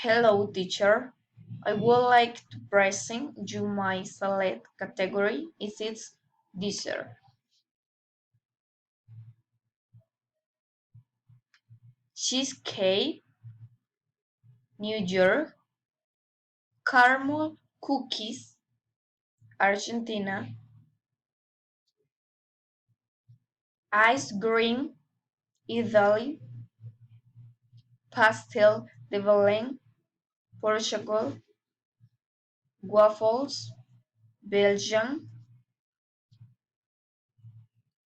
Hello, teacher. I would like to present you my select category. Is it dessert? Cheesecake, New York, caramel cookies, Argentina, ice cream, Italy, pastel de Belém, Portugal, waffles, Belgium,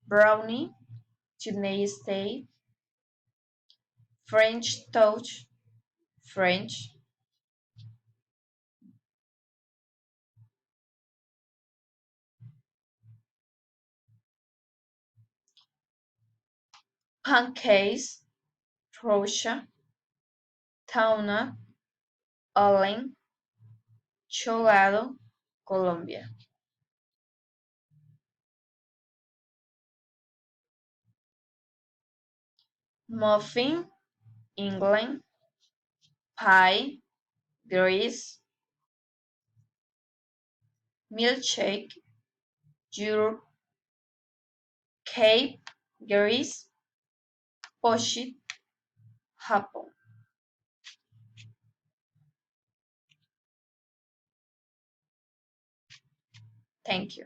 brownie, United States, French toast, French, pancakes, Russia, tuna, Allen, Cholado, Colombia. Muffin, England. Pie, Greece. Milkshake, Europe. Cake, Greece. Pochette, Japan. Thank you.